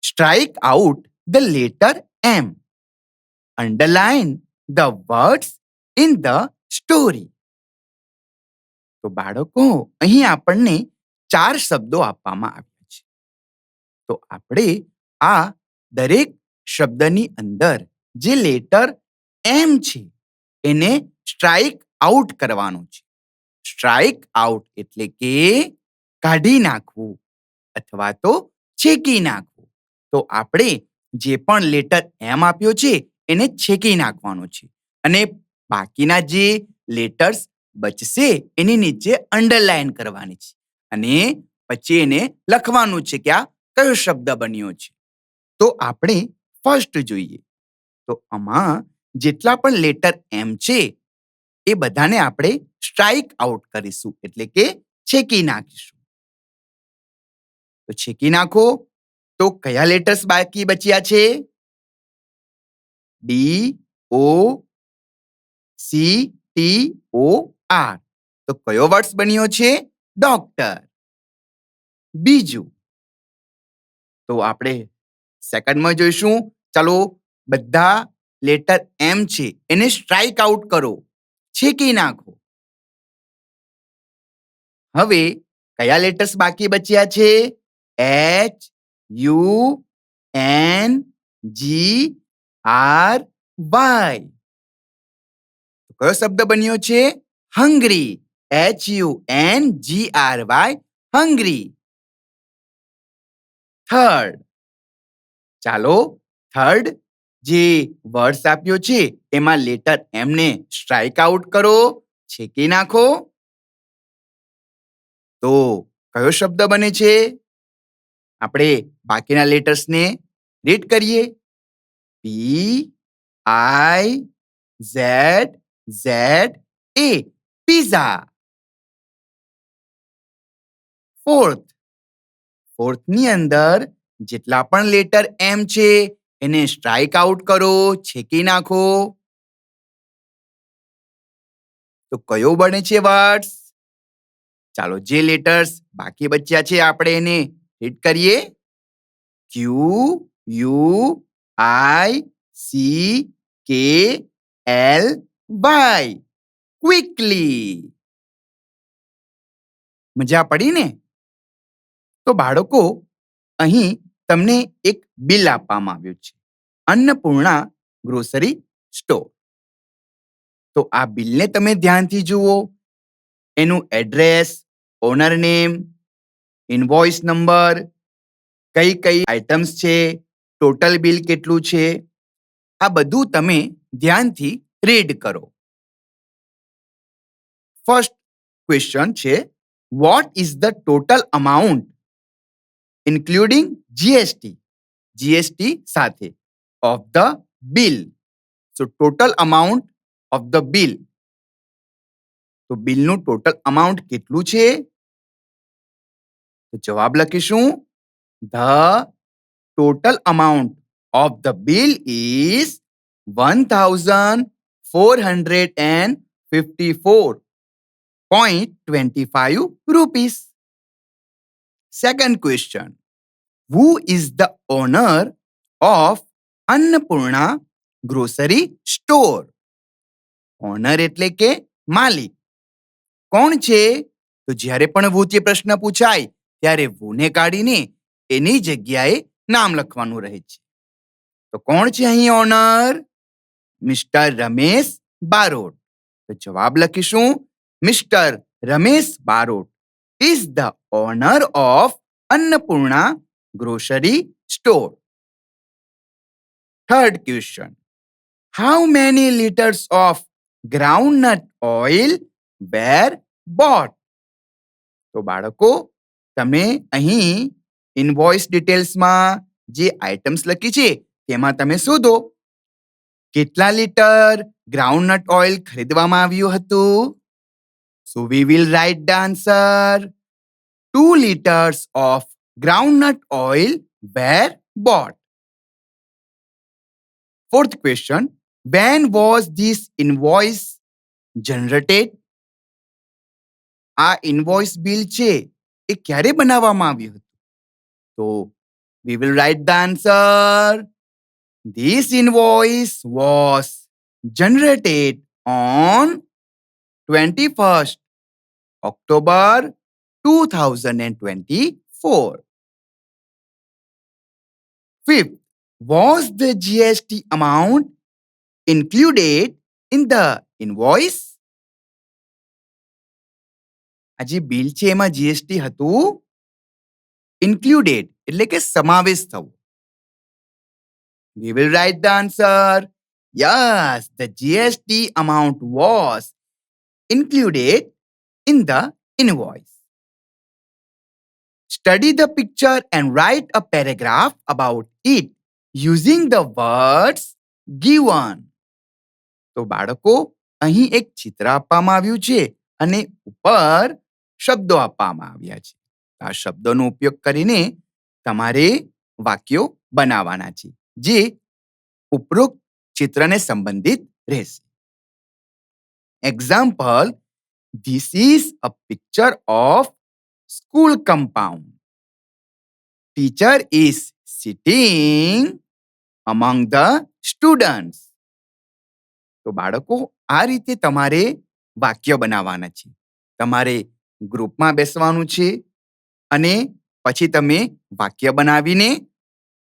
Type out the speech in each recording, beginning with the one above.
Strike out the letter M. Underline the words in the story. તો બાળકો, અહીં આપણને 4 શબ્દો આપવામાં આવ્યા છે. તો આપણે આ દરેક શબ્દની અંદર જે લેટર એમ છે એને સ્ટ્રાઇક આઉટ કરવાનું છે. સ્ટ્રાઇક આઉટ એટલે કે કાઢી નાખવું અથવા તો છેકી નાખવું. તો આપણે જે પણ લેટર એમ આપ્યો છે એને છેકી નાખવાનો છે અને બાકીના જે લેટર્સ બચશે એની નીચે અંડરલાઈન કરવાની છે અને પછી એને લખવાનું છે કે આ કયો શબ્દ બન્યો છે. તો આપણે ફર્સ્ટ જોઈએ. તો આમાં જેટલા પણ લેટર એમ છે એ બધાને આપણે સ્ટ્રાઇક આઉટ કરીશું એટલે કે છેકી નાખીશું. તો છેકી નાખો. તો કયા લેટર્સ બાકી બચ્યા છે? DOCTOR. તો કયો વર્ડ બન્યો છે? ડોક્ટર. બીજું તો આપણે સેકન્ડમાં જોઈશું. ચાલો, બધા લેટર એમ છે એને સ્ટ્રાઇક આઉટ કરો, છેકી નાખો. હવે કયા લેટર્સ બાકી બચ્યા છે? HUNGRY. કયો શબ્દ બન્યો છે? હંગ્રી. HUNGRY, hungry. થર્ડ. ચાલો, થર્ડ જે વર્ડ્સ આપ્યો છે એમાં લેટર એમને સ્ટ્રાઇક આઉટ કરો, છેકી નાખો. તો કયો શબ્દ બને છે? આપણે બાકીના લેટર્સને રીડ કરીએ. PIZZA, pizza. ફોર્થની અંદર જેટલા પણ લેટર એમ છે એને સ્ટ્રાઇક આઉટ કરો, છેકી નાખો. તો કયો બને છે વર્ડ્સ? ચાલો, જે લેટર્સ બાકી બચ્યા છે આપણે એને રીડ કરીએ. QUICKLY. ક્વિકલી. મજા પડી ને? તો બાળકો, અહીં તમને એક બિલ આપવામાં આવ્યું છે, અન્નપૂર્ણા ગ્રોસરી સ્ટોર. તો આ બિલને તમે ધ્યાનથી જુઓ. એનું address, owner name, invoice number, કઈ કઈ આઇટમ્સ છે, ટોટલ બિલ કેટલું છે, આ બધું તમે ધ્યાનથી રીડ કરો. ફર્સ્ટ ક્વેશ્ચન છે, what is the total amount including GST સાથે of the bill? So total amount of the bill. તો બિલનું ટોટલ અમાઉન્ટ કેટલું છે? તો જવાબ લખીશું. The total amount of the bill is 1454.25 rupees. Second question. Who is the owner of Annapurna Grocery Store? Owner એટલે કે માલિક. કોણ છે? તો જ્યારે પણ વૂથી પ્રશ્ન પૂછાય ત્યારે વૂને કાઢીને એની જગ્યાએ નામ લખવાનું રહે છે. તો કોણ છે અહીં ઓનર? મિસ્ટર રમેશ બારોટ. તો જવાબ લખીશું. Mister Ramesh Barot is the owner of Annapurna Grocery Store. Third question. How many liters of groundnut oil were bought? તો બાળકો, તમે અહીં ઇનવોઇસ ડિટેલ્સમાં જે આઇટમ્સ લખી છે તેમાં તમે શોધો કેટલા લીટર ગ્રાઉન્ડનટ ઓઇલ ખરીદવામાં આવ્યું હતું. So we will write the answer. 2 liters of groundnut oil were bought. Fourth question. When was this invoice generated? આ ઇનવોઇસ બિલ છે એ ક્યારે બનાવવામાં આવ્યું હતું? તો We will write the answer. This invoice was generated on 21st October 2024. Fifth, was the GST amount included in the invoice? આ જે bill છે એમાં જીએસટી હતું included એટલે કે સમાવેશ થવો. We will write the answer. Yes, the GST amount was included in the invoice. Study the picture and write a paragraph about it using the words given. તો બાળકો અહીં એક ચિત્ર આપવામાં આવ્યું છે અને ઉપર શબ્દો આપવામાં આવ્યા છે. આ શબ્દોનો ઉપયોગ કરીને તમારે વાક્યો બનાવવાના છે જે ઉપરોક્ત ચિત્રને સંબંધિત રહેશે. Example, this is a picture of school compound. Teacher is sitting among the students. તો બાળકો આ રીતે તમારે વાક્ય બનાવવાના છે. તમારે ગ્રુપમાં બેસવાનું છે અને પછી તમે વાક્ય બનાવીને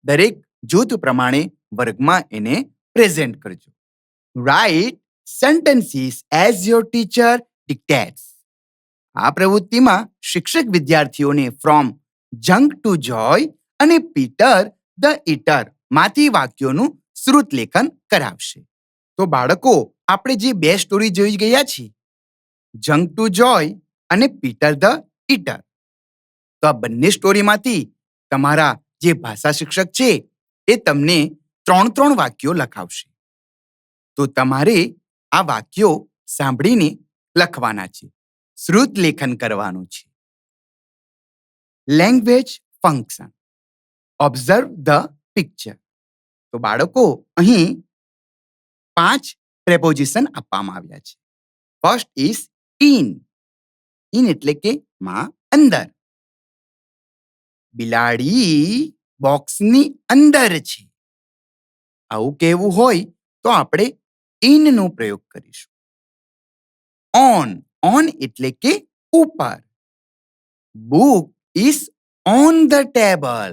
દરેક જૂથ પ્રમાણે વર્ગમાં એને પ્રેઝન્ટ કરજો. Write sentences as your teacher dictates. આ પ્રવૃત્તિમાં શિક્ષક વિદ્યાર્થીઓને ફ્રોમ જંક ટુ જોય અને પીટર ધ ઈટર માંથી વાક્યોનું શ્રુત લેખન કરાવશે. તો બાળકો આપણે જે બે સ્ટોરી જોઈ ગયા છીએ જંક ટુ જોય અને પીટર ધ ઈટર, તો આ બંને સ્ટોરીમાંથી તમારા જે ભાષા શિક્ષક છે એ તમને 3 વાક્યો લખાવશે. તો તમારે આ વાક્યો સાંભળીને લખવાના છે, શ્રુત લેખન કરવાનું છે. Language function. Observe the picture. તો બાળકો અહીં 5 પ્રેપોઝિશન આપવામાં આવ્યા છે. First is in. ઇન એટલે કે માં અંદર. બિલાડી બોક્સની અંદર છે. આવું કહેવું હોય તો આપણે ઇનનો પ્રયોગ કરીશું. ઓન. ઓન એટલે કે ઉપર. Book is on the table.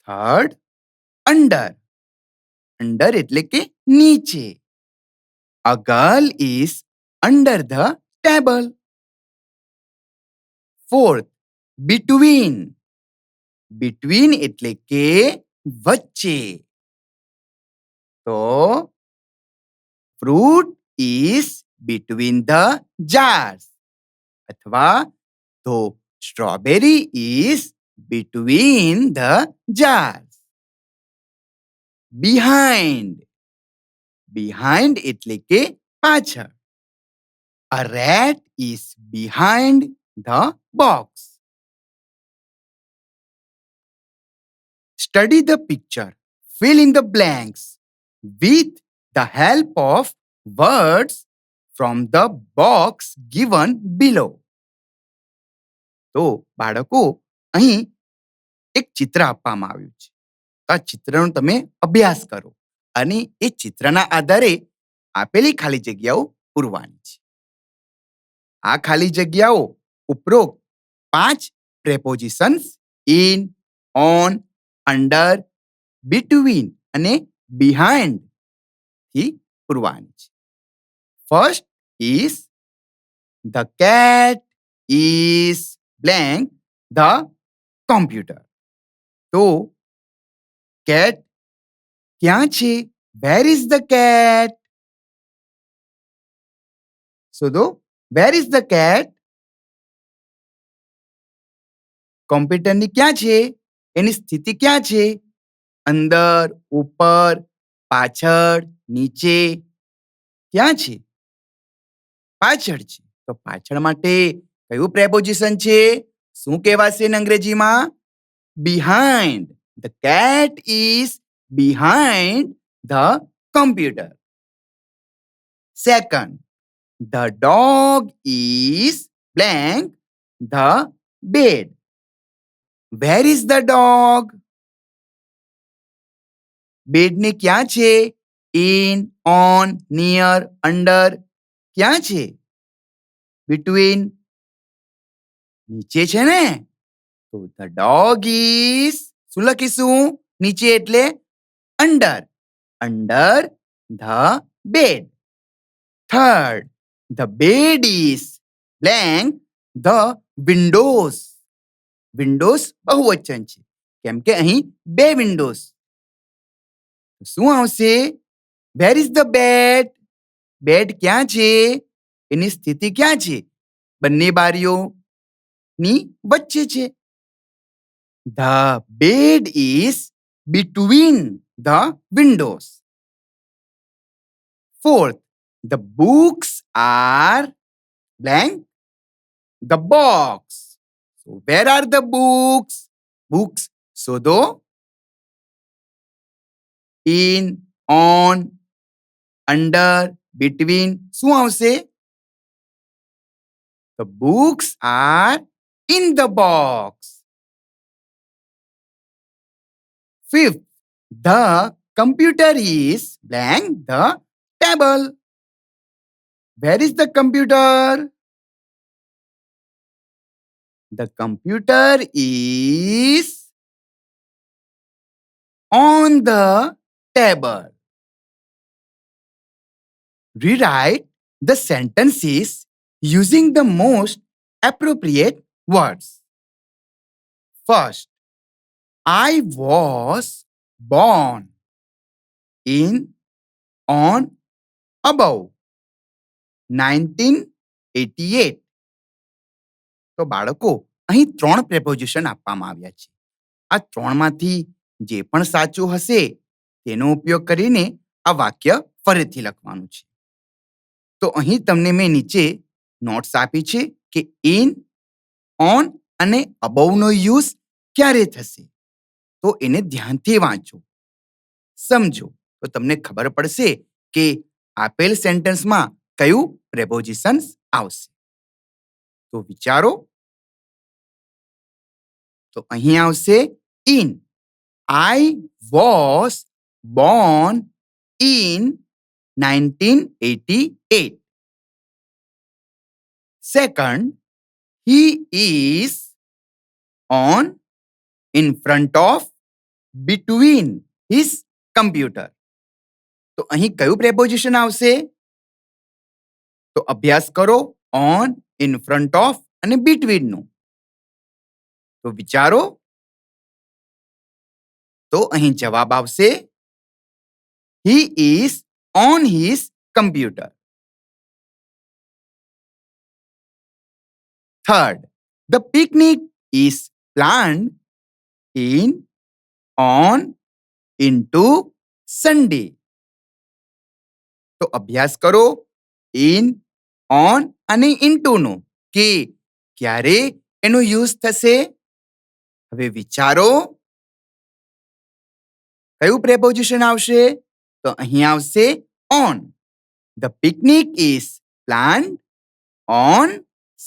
Third, under. Under એટલે કે નીચે. A girl is under the table. Fourth, between. Between એટલે કે વચ્ચે. તો fruit is between the jars. અથવા તો strawberry is between the jars. Behind. Behind એટલે કે પાછળ. A rat is behind the box. Study the picture. Fill in the blanks with the help of words from the box given below. તો બાળકો અહીં એક ચિત્ર આપવામાં આવ્યું છે. આ ચિત્રનો તમે અભ્યાસ કરો અને એ ચિત્રના આધારે આપેલી ખાલી જગ્યાઓ પૂરવાની છે. આ ખાલી જગ્યાઓ ઉપરોક્ત 5 prepositions in, on, under, between અને બિહાઇન્ડ થી પૂરવાની છે. First is the cat is blank the computer. તો cat ક્યાં છે? Where is the cat? શોધો. Where is the cat? કોમ્પ્યુટરની ક્યાં છે? એની સ્થિતિ ક્યાં છે? અંદર, ઉપર, પાછળ, નીચે? ક્યાં છે? પાછળ છે. તો પાછળ માટે કયું પ્રેપોઝિશન છે? શું કહેવાશે અંગ્રેજીમાં? Behind. The cat is behind the computer. Second, the dog is blank the bed. Where is the dog? બેડને ક્યાં છે? ઇન, ઓન, નિયર, અંડર, ક્યાં છે? બિટવીન, નીચે છે ને? તો ધ ડોગ ઇઝ, શું લખીશું નીચે એટલે? Under. Under the bed. Third, the bed is blank the windows. Windows બહુવચન છે કેમ કે અહીં બે વિન્ડોઝ. શું આવશે? Where is the bed? Bed ક્યાં છે? એની સ્થિતિ ક્યાં છે? બંને બારીઓની વચ્ચે છે. The bed is between the windows. Fourth, the books are blank the box. So where are the books? Books શોધો. In, on, under, between, શું આવશે? The books are in the box. Fifth, the computer is blank the table. Where is the computer? The computer is on the table. Rewrite the sentences using the most appropriate words. First, I was born in, on, above 1988. તો બાળકો અહીં 3 preposition આપવામાં આવ્યા છે. આ 3માંથી જે પણ સાચું હશે તેનો ઉપયોગ કરીને આ વાક્ય ફરીથી લખવાનું છે. તો અહીં તમને મેં નીચે નોટ્સ આપી છે કે ઇન, ઓન અને અબવનો યુઝ ક્યારે થશે. તો એને ધ્યાનથી વાંચો, સમજો તો તમને ખબર પડશે કે આપેલ સેન્ટેન્સમાં કયું પ્રેપોઝિશન્સ આવશે. તો વિચારો. તો અહીં આવશે in. I was born in 1988. Second, he is on, in front of, between his computer. તો અહીં કયું પ્રેપોઝિશન આવશે? તો અભ્યાસ કરો on, in front of અને between નું. તો વિચારો. તો અહીં જવાબ આવશે he is on his computer. Third, the picnic is planned in, on, into Sunday. તો અભ્યાસ કરો in, on અને into નો કે ક્યારે એનો યુઝ થશે. હવે વિચારો કયું પ્રેપોઝિશન આવશે? તો અહીં આવશે on. The picnic is planned on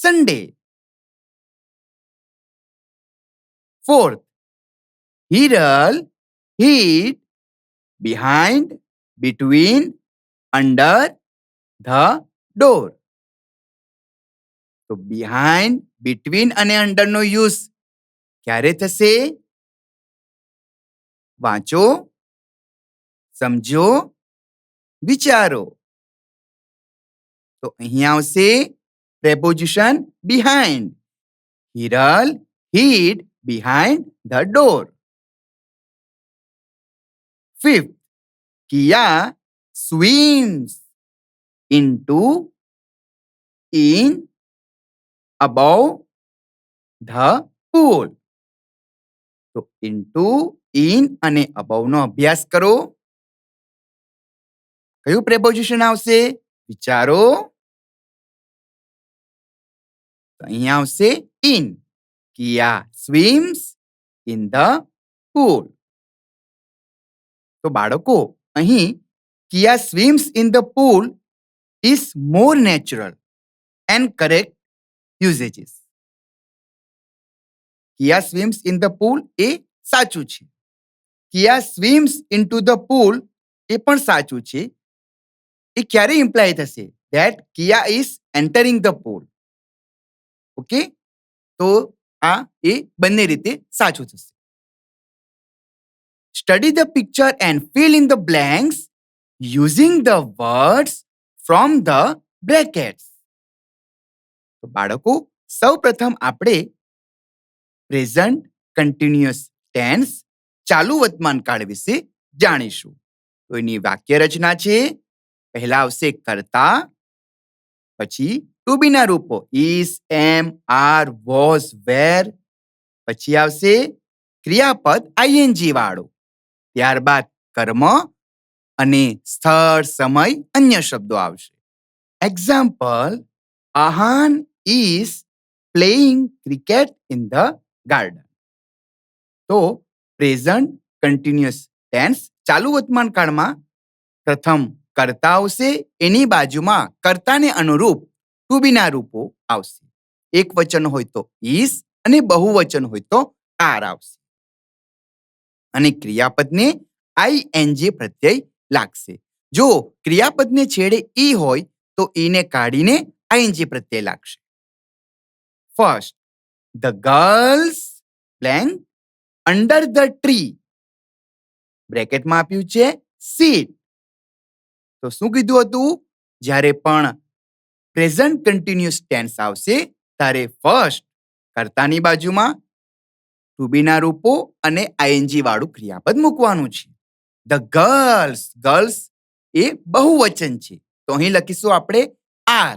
Sunday. Fourth, Hiral hid behind, between, under the door. તો behind, between અને under નો યુઝ ક્યારે થશે? વાંચો, સમજો, વિચારો. તો અહીં આવશે preposition behind. Hiral hid behind the door. Fifth, Kia swims into, in, above the pool. તો into, in અને above નો અભ્યાસ કરો. કયું preposition આવશે? વિચારો. તો અહીં આવશે in. Kia swims in the pool. તો બાળકો અહીં Kia swims in the pool is more natural and correct usages. Kiya swims in the pool એ સાચું છે. કિયા સ્વિમ્સ ઇન્ટુ ધ પૂલ એ પણ સાચું છે. એ ક્યારે ઇમ્પ્લાય થશે? That Kiya is entering the pool. Okay, તો આ એ બંને રીતે સાચું થશે. Study the picture and fill in the blanks using the words from the brackets. તો બાળકો, સૌ પ્રથમ આપણે પ્રેઝન્ટ કન્ટિન્યુઅસ ટેન્સ ચાલુ વર્તમાન કાળ વિશે જાણીશું. તો એની વાક્ય રચના છે. પહેલા આવશે કર્તા, પછી ટુ બીના રૂપો is, am, are, was, were. પછી આવશે ક્રિયાપદ આઈએનજી વાળું. ત્યારબાદ કર્મ અને સ્થળ, સમય, અન્ય શબ્દો આવશે. Example, Aahan is playing cricket in the garden. તો પ્રેઝન્ટ કન્ટિન્યુઅસ ટેન્સ ચાલુ વર્તમાન કાળમાં પ્રથમ કર્તા આવશે, એની બાજુમાં કર્તાને અનુરૂપ ટુ બીના રૂપો આવશે. એક વચન હોય તો ઇઝ અને બહુવચન હોય તો આર આવશે. અને ક્રિયાપદને આઈએનજી પ્રત્યય લાગશે. જો ક્રિયાપદને છેડે ઈ હોય તો ઈને કાઢીને આઈએનજી પ્રત્યય લાગશે. First, the girls blank under the tree. બ્રેકેટમાં આપ્યું છે સીટ. તો શું કીધું હતું? જ્યારે પણ પ્રેઝન્ટ કન્ટિન્યુઅસ ટેન્સ આવશે ત્યારે ફર્સ્ટ કર્તાની બાજુમાં ટુ બીના રૂપો અને આઈએનજી વાળું ક્રિયાપદ મૂકવાનું છે. ધ ગર્લ્સ, ગર્લ્સ એ બહુવચન છે, તો અહીં લખીશું આપણે આર.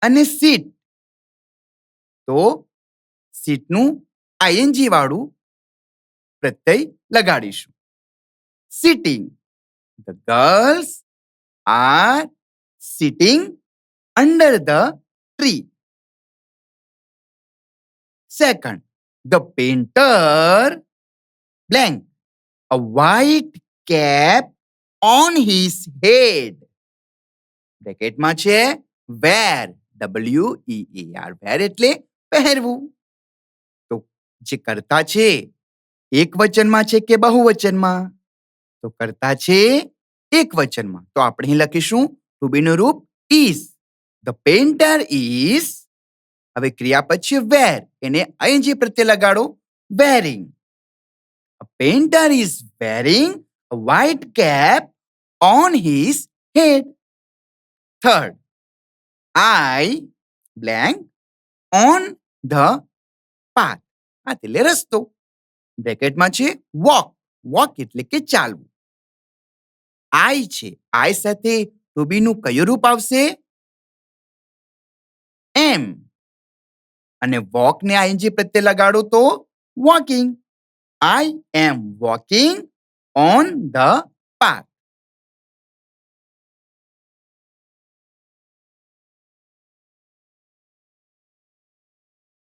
અને સીટ, તો સીટનું આઈએનજી વાળું પ્રત્યય લગાડીશું. Sitting. The girls are sitting under the tree. Second, the painter blank a white cap on his head. બ્રેકેટમાં છે wear, WEAR. wear એટલે પહેરવું. તો જે કર્તા છે એક વચનમાં છે કે બહુવચનમાં? તો કર્તા છે એક વચનમાં, તો આપણે અહીં લખીશું ટુ બીનું રૂપ ઇઝ. ધ પેઇન્ટર ઇઝ, હવે ક્રિયાપદ છે વેર, એને આઈએનજી પ્રત્યે લગાડો, varying. A painter is wearing a white cap on his head. Third, I blank on the path. Path એટલે રસ્તો. બ્રેકેટમાં છે વોક. વોક એટલે કે ચાલવું. આઈ છે, આઈ સાથે ટુ બીનું કયું રૂપ આવશે? એમ. અને વોકને આઈએનજી પ્રત્યે લગાડો તો walking. I am walking on the path.